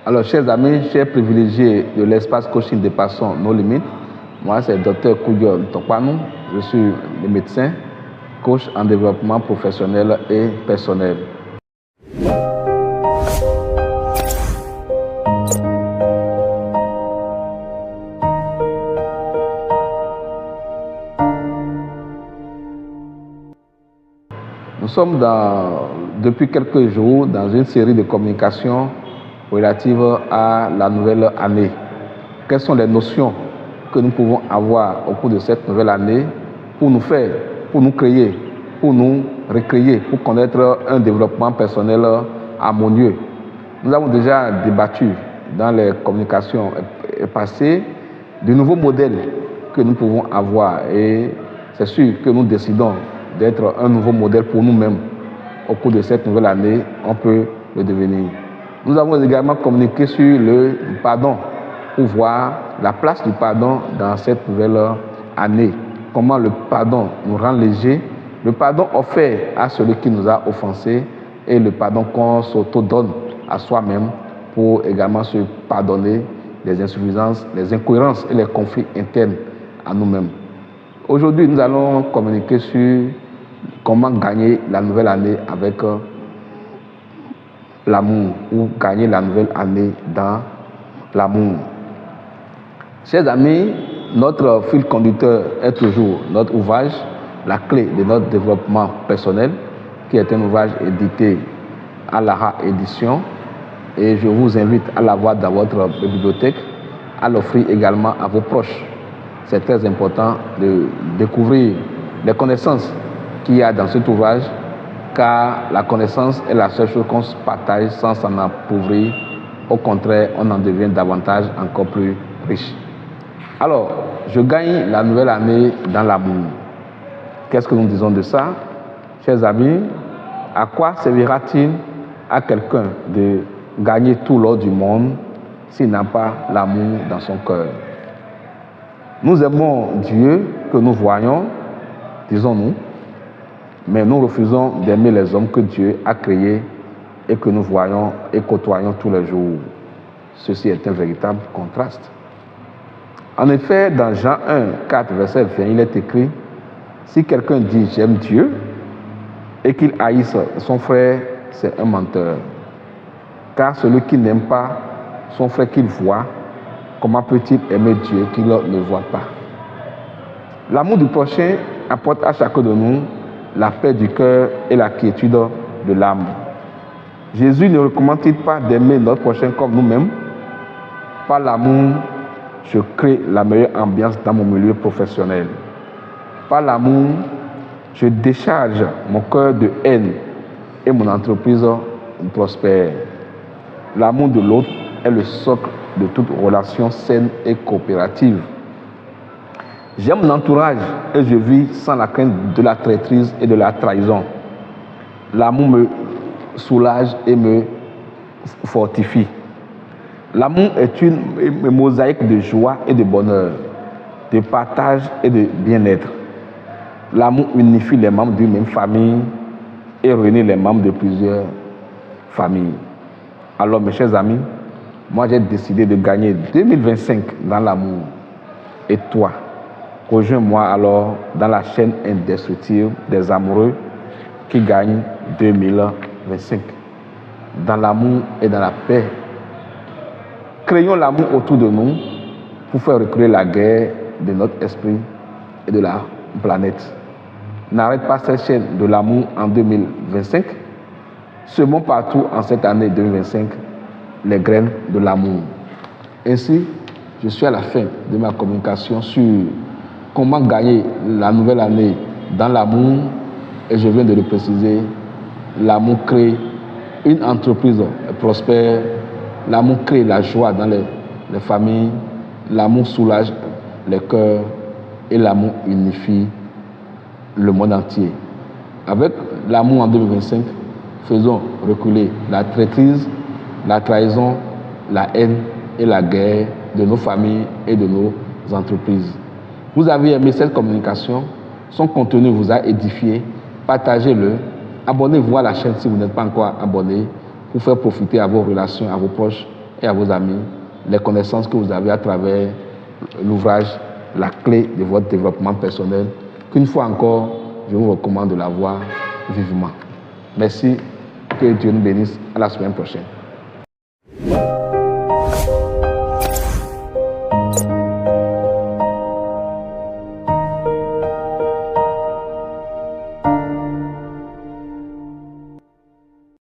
Alors, chers amis, chers privilégiés de l'espace coaching Dépassons nos limites, moi c'est le Dr Koudio Ntokpanou, je suis le médecin, coach en développement professionnel et personnel. Nous sommes depuis quelques jours dans une série de communications relatives à la nouvelle année. Quelles sont les notions que nous pouvons avoir au cours de cette nouvelle année pour nous faire, pour nous créer, pour nous recréer, pour connaître un développement personnel harmonieux. Nous avons déjà débattu dans les communications passées de nouveaux modèles que nous pouvons avoir et c'est sûr que nous décidons d'être un nouveau modèle pour nous-mêmes. Au cours de cette nouvelle année, on peut le devenir. Nous avons également communiqué sur le pardon pour voir la place du pardon dans cette nouvelle année. Comment le pardon nous rend léger, le pardon offert à celui qui nous a offensés et le pardon qu'on s'auto-donne à soi-même pour également se pardonner les insuffisances, les incohérences et les conflits internes à nous-mêmes. Aujourd'hui, nous allons communiquer sur comment gagner la nouvelle année avec l'amour ou gagner la nouvelle année dans l'amour. Chers amis, notre fil conducteur est toujours notre ouvrage, la clé de notre développement personnel, qui est un ouvrage édité à Lara Édition. Et je vous invite à l'avoir dans votre bibliothèque, à l'offrir également à vos proches. C'est très important de découvrir les connaissances qu'il y a dans cet ouvrage, car la connaissance est la seule chose qu'on se partage sans s'en appauvrir. Au contraire, on en devient davantage encore plus riche. Alors, je gagne la nouvelle année dans l'amour. Qu'est-ce que nous disons de ça? Chers amis, à quoi servira-t-il à quelqu'un de gagner tout l'or du monde s'il n'a pas l'amour dans son cœur? Nous aimons Dieu que nous voyons, disons-nous, mais nous refusons d'aimer les hommes que Dieu a créés et que nous voyons et côtoyons tous les jours. Ceci est un véritable contraste. En effet, dans Jean 1, 4, verset 20, il est écrit: si quelqu'un dit j'aime Dieu et qu'il haïsse son frère, c'est un menteur. Car celui qui n'aime pas son frère qu'il voit, comment peut-il aimer Dieu qu'il ne voit pas? L'amour du prochain apporte à chacun de nous la paix du cœur et la quiétude de l'âme. Jésus ne recommande-t-il pas d'aimer notre prochain comme nous-mêmes? Par l'amour, je crée la meilleure ambiance dans mon milieu professionnel. Par l'amour, je décharge mon cœur de haine et mon entreprise prospère. L'amour de l'autre est le socle de toute relation saine et coopérative. J'aime mon entourage et je vis sans la crainte de la traîtrise et de la trahison. L'amour me soulage et me fortifie. L'amour est une mosaïque de joie et de bonheur, de partage et de bien-être. L'amour unifie les membres d'une même famille et réunit les membres de plusieurs familles. Alors mes chers amis, moi j'ai décidé de gagner 2025 dans l'amour. Et toi, rejoins-moi alors dans la chaîne indestructible des amoureux qui gagnent 2025. Dans l'amour et dans la paix. Créons l'amour autour de nous pour faire reculer la guerre de notre esprit et de la planète. N'arrête pas cette chaîne de l'amour en 2025. Semons partout en cette année 2025 les graines de l'amour. Ainsi, je suis à la fin de ma communication sur comment gagner la nouvelle année dans l'amour et je viens de le préciser. L'amour crée une entreprise prospère. L'amour crée la joie dans les familles. L'amour soulage les cœurs et l'amour unifie le monde entier. Avec l'amour en 2025, faisons reculer la traîtrise, la trahison, la haine et la guerre de nos familles et de nos entreprises. Vous avez aimé cette communication, son contenu vous a édifié, partagez-le, abonnez-vous à la chaîne si vous n'êtes pas encore abonné pour faire profiter à vos relations, à vos proches et à vos amis les connaissances que vous avez à travers l'ouvrage La clé de votre développement personnel, qu'une fois encore, je vous recommande de la voir vivement. Merci, que Dieu nous bénisse. À la semaine prochaine.